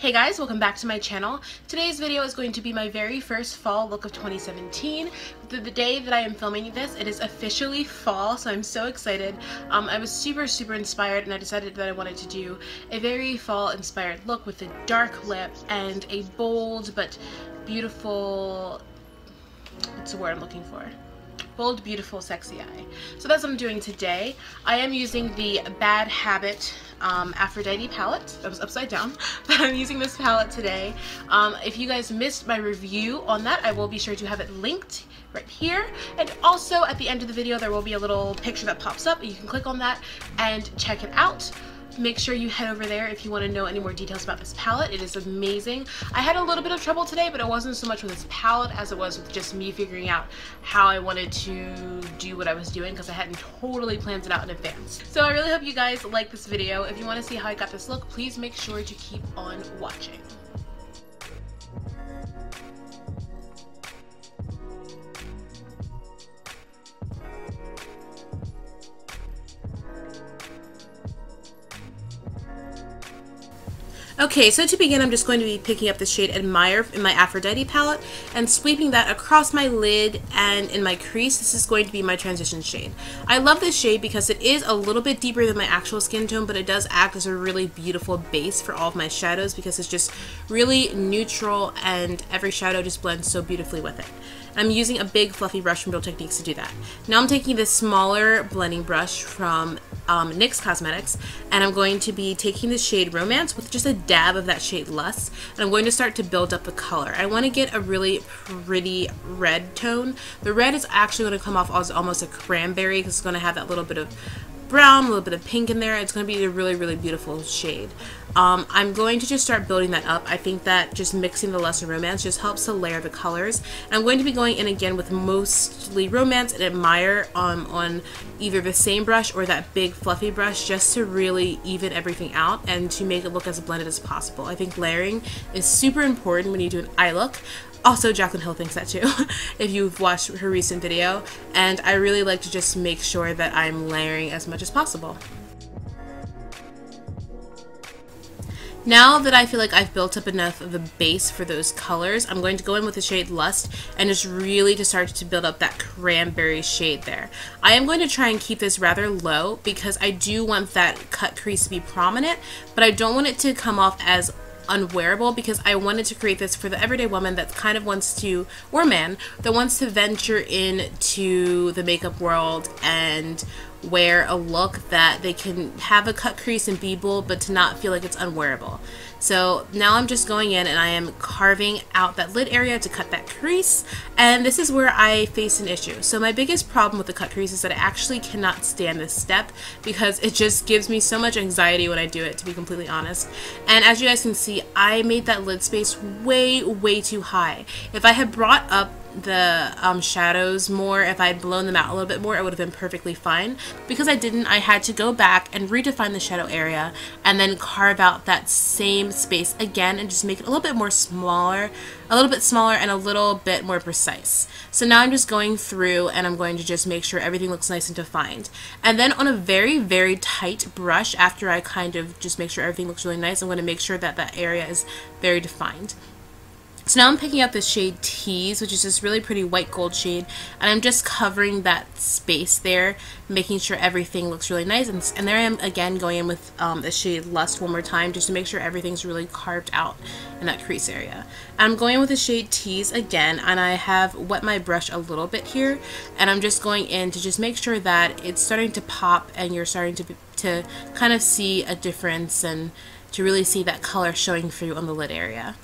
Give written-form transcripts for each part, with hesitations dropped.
Hey guys, welcome back to my channel. Today's video is going to be my very first fall look of 2017. The day that I am filming this, it is officially fall, so I'm so excited. I was super inspired, and I decided that I wanted to do a very fall inspired look with a dark lip and a bold but beautiful, what's the word I'm looking for? Bold, beautiful, sexy eye. So that's what I'm doing today. I am using the Bad Habit Aphrodite palette. That was upside down, but I'm using this palette today. If you guys missed my review on that, I will be sure to have it linked right here. And also at the end of the video, there will be a little picture that pops up, and you can click on that and check it out. Make sure you head over there if you want to know any more details about this palette. It is amazing. I had a little bit of trouble today, but it wasn't so much with this palette as it was with just me figuring out how I wanted to do what I was doing, because I hadn't totally planned it out in advance. So I really hope you guys like this video. If you want to see how I got this look, please make sure to keep on watching. Okay, so to begin, I'm just going to be picking up the shade Admire in my Aphrodite palette and sweeping that across my lid and in my crease. This is going to be my transition shade. I love this shade because it is a little bit deeper than my actual skin tone, but it does act as a really beautiful base for all of my shadows because it's just really neutral and every shadow just blends so beautifully with it. I'm using a big fluffy brush from Real Techniques to do that. Now I'm taking this smaller blending brush from NYX Cosmetics, and I'm going to be taking the shade Romance with just a dab of that shade Lust, and I'm going to start to build up the color. I want to get a really pretty red tone. The red is actually going to come off as almost a cranberry because it's going to have that little bit of brown, a little bit of pink in there. It's going to be a really beautiful shade. I'm going to just start building that up. I think that just mixing the Lust and Romance just helps to layer the colors. And I'm going to be going in again with mostly Romance and Admire on either the same brush or that big fluffy brush, just to really even everything out and to make it look as blended as possible. I think layering is super important when you do an eye look. Also, Jaclyn Hill thinks that too, if you've watched her recent video, and I really like to just make sure that I'm layering as much as possible. Now that I feel like I've built up enough of a base for those colors, I'm going to go in with the shade Lust and just really to start to build up that cranberry shade there. I am going to try and keep this rather low because I do want that cut crease to be prominent, but I don't want it to come off as unwearable, because I wanted to create this for the everyday woman that kind of wants to, or man, that wants to venture into the makeup world and wear a look that they can have a cut crease and be bold, but to not feel like it's unwearable. So now I'm just going in and I am carving out that lid area to cut that crease, and this is where I face an issue. So my biggest problem with the cut crease is that I actually cannot stand this step because it just gives me so much anxiety when I do it, to be completely honest. And as you guys can see, I made that lid space way too high. If I had brought up the shadows more, if I had blown them out a little bit more, it would have been perfectly fine. Because I didn't, I had to go back and redefine the shadow area and then carve out that same space again and just make it a little bit more smaller, a little bit smaller and a little bit more precise. So now I'm just going through and I'm going to just make sure everything looks nice and defined. And then on a very tight brush, after I kind of just make sure everything looks really nice, I'm going to make sure that that area is very defined. So now I'm picking up the shade Tease, which is this really pretty white gold shade, and I'm just covering that space there, making sure everything looks really nice. And there I am again going in with the shade Lust one more time, just to make sure everything's really carved out in that crease area. I'm going in with the shade Tease again, and I have wet my brush a little bit here, and I'm just going in to just make sure that it's starting to pop and you're starting to kind of see a difference and to really see that color showing through on the lid area.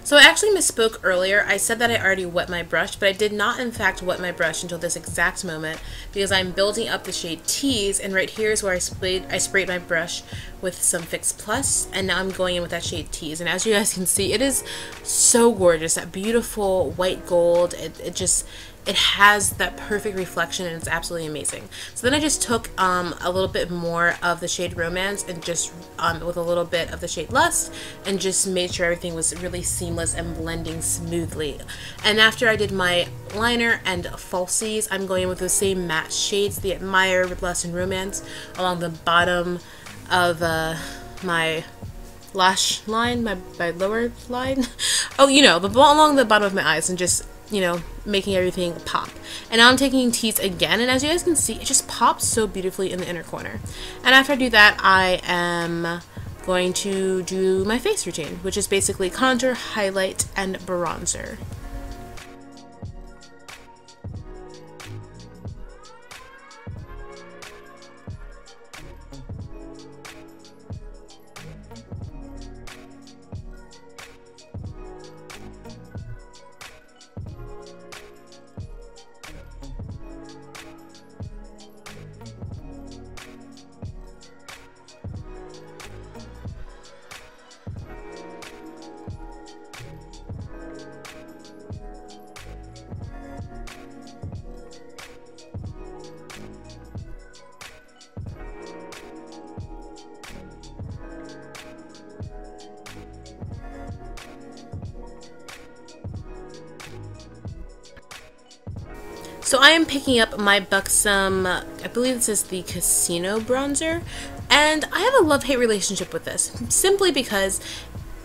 So I actually misspoke earlier. I said that I already wet my brush, but I did not in fact wet my brush until this exact moment because I'm building up the shade Tease, and right here is where I sprayed my brush with some Fix Plus, and now I'm going in with that shade Tease. And as you guys can see, it is so gorgeous, that beautiful white gold. It just it has that perfect reflection, and it's absolutely amazing. So then I just took a little bit more of the shade Romance and just with a little bit of the shade Lust, and just made sure everything was really seamless and blending smoothly. And after I did my liner and falsies, I'm going in with the same matte shades, the Admire, Lust, and Romance, along the bottom of my lash line, my lower line. Oh, you know, along the bottom of my eyes, and just, you know, making everything pop. And now I'm taking Tease again, and as you guys can see, it just pops so beautifully in the inner corner. And after I do that, I am going to do my face routine, which is basically contour, highlight, and bronzer. So I am picking up my Buxom, I believe this is the Casino bronzer, and I have a love-hate relationship with this, simply because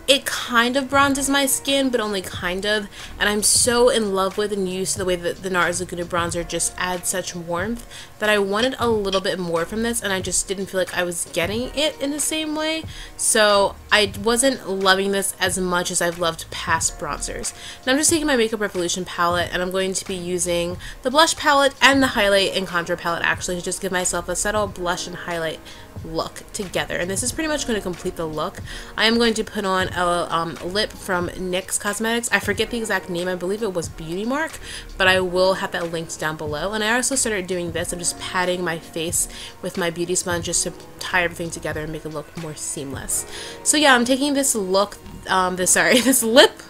it kind of bronzes my skin, but only kind of, and I'm so in love with and used to the way that the NARS Laguna bronzer just adds such warmth that I wanted a little bit more from this, and I just didn't feel like I was getting it in the same way, so I wasn't loving this as much as I've loved past bronzers. Now I'm just taking my Makeup Revolution palette, and I'm going to be using the blush palette and the highlight and contour palette actually to just give myself a subtle blush and highlight look together, and this is pretty much going to complete the look. I am going to put on a lip from NYX Cosmetics. I forget the exact name, I believe it was Beauty Mark, but I will have that linked down below. And I also started doing this, I'm just patting my face with my beauty sponge just to tie everything together and make it look more seamless. So yeah, I'm taking this look, this lip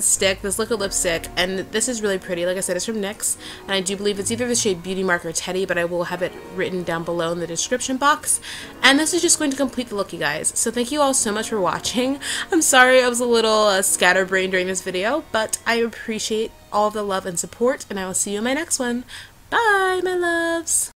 stick, this liquid lipstick, and this is really pretty. Like I said, it's from NYX, and I do believe it's either the shade Beauty Mark or Teddy, but I will have it written down below in the description box. And this is just going to complete the look, you guys. So thank you all so much for watching. I'm sorry I was a little scatterbrained during this video, but I appreciate all the love and support, and I will see you in my next one. Bye, my loves!